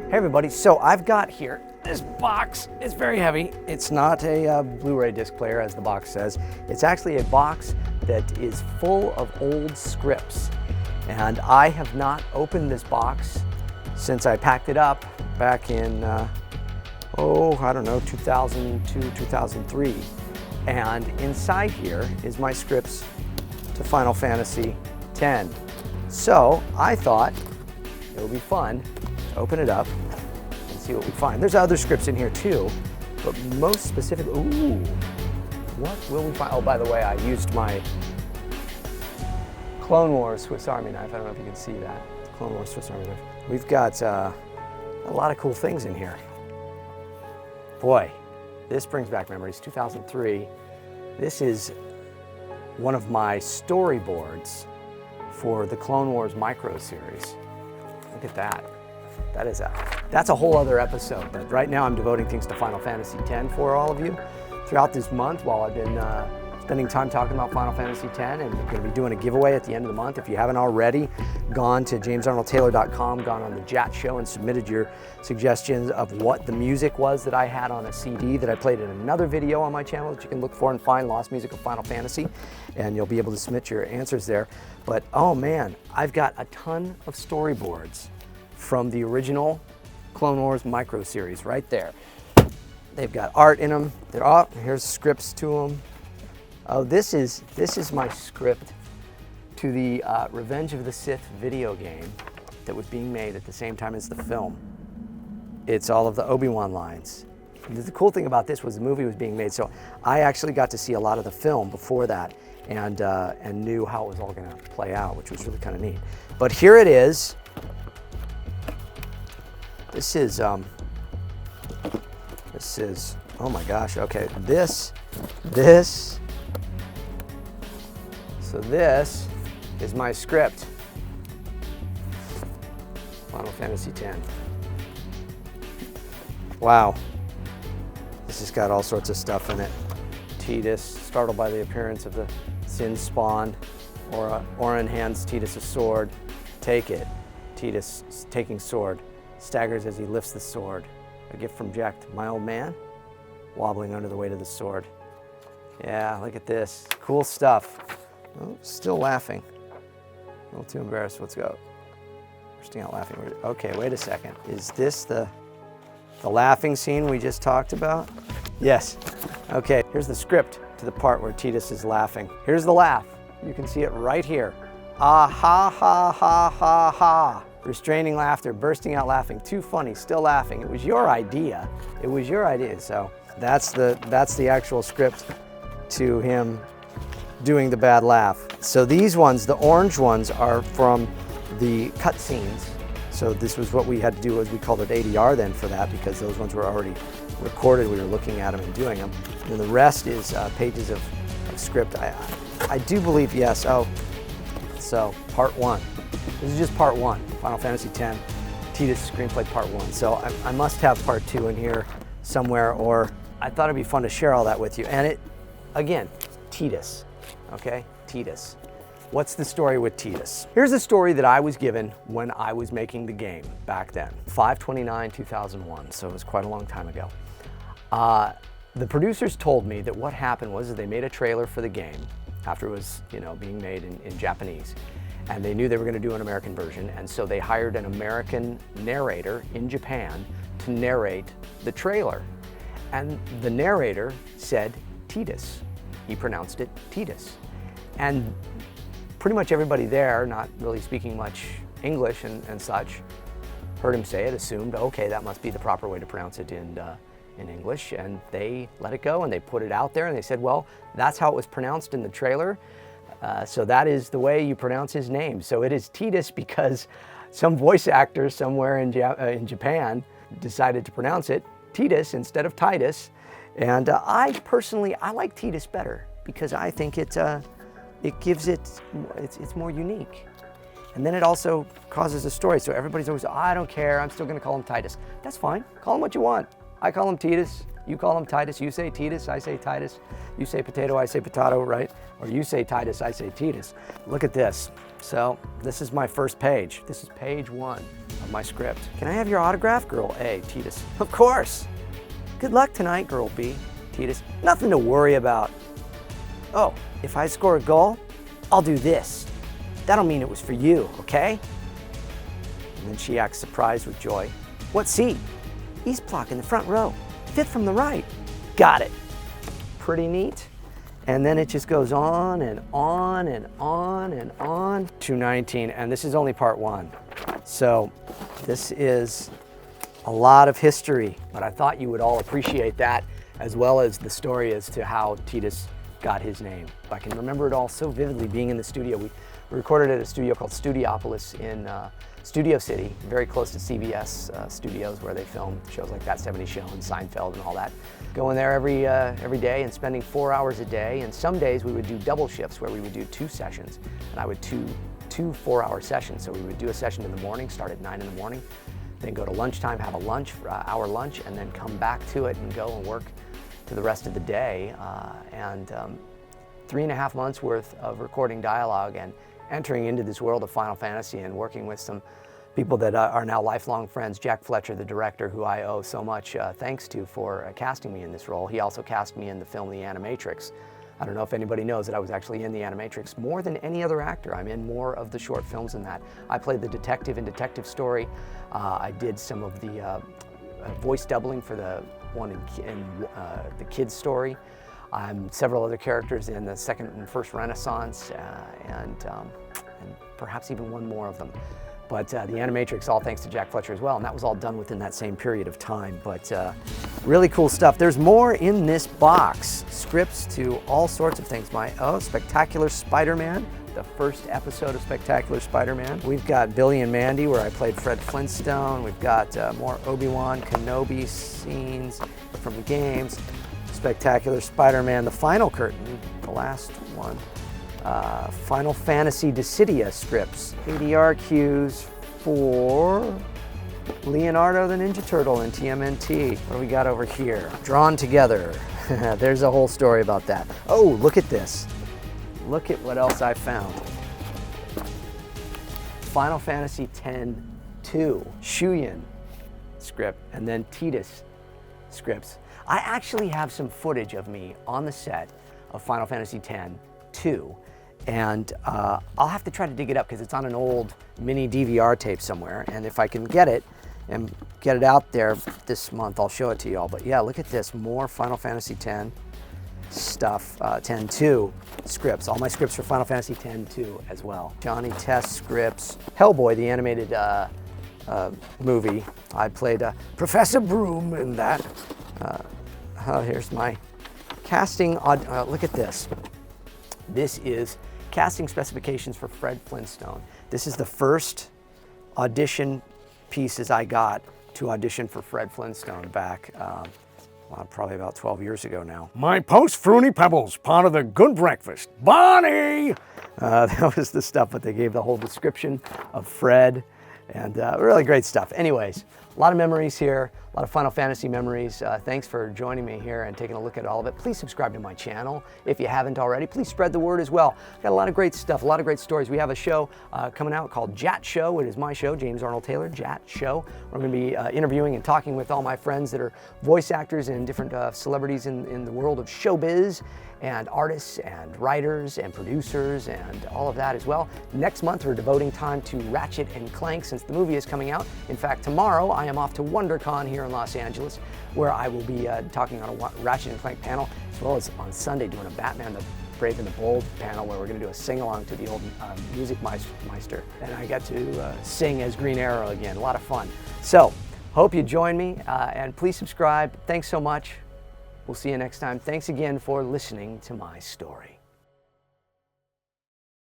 Hey everybody, so I've got here this box. It's very heavy. It's not a Blu-ray disc player as the box says. It's actually a box that is full of old scripts. And I have not opened this box since I packed it up back in, I don't know, 2002, 2003. And inside here is my scripts to Final Fantasy X. So I thought it would be fun to open it up and see what we find. There's other scripts in here too, but most specifically, ooh, what will we find? Oh, by the way, I used my Clone Wars Swiss Army knife. I don't know if you can see that. Clone Wars Swiss Army knife. We've got a lot of cool things in here. Boy, this brings back memories. 2003. This is one of my storyboards for the Clone Wars micro series. Look at that. That's a whole other episode, but right now I'm devoting things to Final Fantasy X for all of you throughout this month while I've been spending time talking about Final Fantasy X, and we're going to be doing a giveaway at the end of the month. If you haven't already gone to jamesarnoldtaylor.com, gone on the Jat Show and submitted your suggestions of what the music was that I had on a CD that I played in another video on my channel that you can look for and find, Lost Music of Final Fantasy, and you'll be able to submit your answers there. But oh man, I've got a ton of storyboards from the original Clone Wars micro series right there. They've got art in them. Here's scripts to them. Oh, this is my script to the Revenge of the Sith video game that was being made at the same time as the film. It's all of the Obi-Wan lines. The cool thing about this was the movie was being made, so I actually got to see a lot of the film before that and knew how it was all going to play out, which was really kind of neat. But here it is. This is, oh my gosh, okay, so this is my script, Final Fantasy X. Wow, this has got all sorts of stuff in it. Tee-Dus, startled by the appearance of the Sin spawn. Auron hands Tidus a sword. Take it. Tidus taking sword, staggers as he lifts the sword. A gift from Jack, my old man, wobbling under the weight of the sword. Yeah, look at this, cool stuff. Oh, still laughing. A little too embarrassed. Let's go. Bursting out laughing. Okay, wait a second. Is this the laughing scene we just talked about? Yes. Okay, here's the script to the part where Tidus is laughing. Here's the laugh. You can see it right here. Ah ha ha ha ha ha. Restraining laughter, bursting out laughing. Too funny, still laughing. It was your idea. It was your idea. So that's the actual script to him doing the bad laugh. So these ones, the orange ones, are from the cutscenes. So this was what we had to do, as we called it ADR then for that, because those ones were already recorded. We were looking at them and doing them. And the rest is pages of script. I do believe, yes. Oh, so part one. This is just part one, Final Fantasy X, Tee-Dus screenplay part one. So I must have part two in here somewhere, or I thought it'd be fun to share all that with you. And it, again, Tee-Dus. Okay, Tee-Dus. What's the story with Tee-Dus? Here's a story that I was given when I was making the game back then, 5/29/2001, so it was quite a long time ago. The producers told me that what happened was that they made a trailer for the game after it was, being made in Japanese, and they knew they were going to do an American version, and so they hired an American narrator in Japan to narrate the trailer. And the narrator said Tee-Dus. He pronounced it Tee-Dus. And pretty much everybody there, not really speaking much English and such, heard him say it, assumed, okay, that must be the proper way to pronounce it in English, and they let it go and they put it out there and they said, well, that's how it was pronounced in the trailer, so that is the way you pronounce his name. So it is Tee-Dus because some voice actor somewhere in Japan decided to pronounce it Tee-Dus instead of Tidus. And I personally like Tee-Dus better because I think it gives it's more unique. And then it also causes a story. So everybody's always, I don't care, I'm still gonna call him Tidus. That's fine, call him what you want. I call him Tee-Dus, you call him Tidus, you say Tee-Dus, I say Tidus. You say potato, I say potato, right? Or you say Tidus, I say Tee-Dus. Look at this. So this is my first page. This is page 1 of my script. Can I have your autograph? Girl A, Tidus. Of course. Good luck tonight, girl B, Tidus. Nothing to worry about. Oh, if I score a goal, I'll do this. That'll mean it was for you, okay? And then she acts surprised with joy. What seat? East block in the front row. 5th from the right. Got it. Pretty neat. And then it just goes on and on and on and on. 219, and this is only part 1. So this is a lot of history, but I thought you would all appreciate that, as well as the story as to how Tidus got his name. I can remember it all so vividly being in the studio. We recorded at a studio called Studiopolis in Studio City, very close to CBS studios where they film shows like That 70s Show and Seinfeld and all that. Going there every day and spending 4 hours a day, and some days we would do double shifts where we would do 2 sessions, and I would do 2 4-hour sessions. So we would do a session in the morning, start at 9 in the morning, then go to lunchtime, have a lunch, hour lunch, and then come back to it and go and work to the rest of the day. 3.5 months worth of recording dialogue and entering into this world of Final Fantasy and working with some people that are now lifelong friends. Jack Fletcher, the director, who I owe so much thanks to for casting me in this role. He also cast me in the film The Animatrix. I don't know if anybody knows that I was actually in The Animatrix more than any other actor. I'm in more of the short films than that. I played the detective in Detective Story. I did some of the voice doubling for the one in the Kids Story. Several other characters in the second and first Renaissance, and perhaps even one more of them. But The Animatrix, all thanks to Jack Fletcher as well, and that was all done within that same period of time. But really cool stuff. There's more in this box. Scripts to all sorts of things. Spectacular Spider-Man, the first episode of Spectacular Spider-Man. We've got Billy and Mandy, where I played Fred Flintstone. We've got more Obi-Wan Kenobi scenes from the games. Spectacular Spider-Man, the final curtain, the last one. Final Fantasy Dissidia scripts, ADR cues for Leonardo the Ninja Turtle in TMNT. What do we got over here? Drawn Together. There's a whole story about that. Oh, look at this. Look at what else I found. Final Fantasy X-2, Shuyin script, and then Tidus scripts. I actually have some footage of me on the set of Final Fantasy X-2, and I'll have to try to dig it up because it's on an old mini DVR tape somewhere, and if I can get it and get it out there this month, I'll show it to y'all. But yeah, look at this, more Final Fantasy X stuff, X-2 scripts, all my scripts for Final Fantasy X-2 as well. Johnny Test scripts, Hellboy, the animated movie. I played Professor Broom in that. Here's my casting, look at this. This is casting specifications for Fred Flintstone. This is the first audition pieces I got to audition for Fred Flintstone back, probably about 12 years ago now. My post-Fruity Pebbles, part of the good breakfast. Bonnie! That was the stuff, but they gave the whole description of Fred, and really great stuff. Anyways, a lot of memories here, a lot of Final Fantasy memories. Thanks for joining me here and taking a look at all of it. Please subscribe to my channel if you haven't already. Please spread the word as well. Got a lot of great stuff, a lot of great stories. We have a show coming out called Jat Show. It is my show, James Arnold Taylor, Jat Show. We're going to be interviewing and talking with all my friends that are voice actors and different celebrities in the world of showbiz, and artists and writers and producers and all of that as well. Next month, we're devoting time to Ratchet and Clank since the movie is coming out. In fact, tomorrow I am off to WonderCon here in Los Angeles, where I will be talking on a Ratchet and Clank panel, as well as on Sunday doing a Batman the Brave and the Bold panel where we're going to do a sing-along to the old Music Meister. And I got to sing as Green Arrow again. A lot of fun. So, hope you join me, and please subscribe. Thanks so much. We'll see you next time. Thanks again for listening to my story.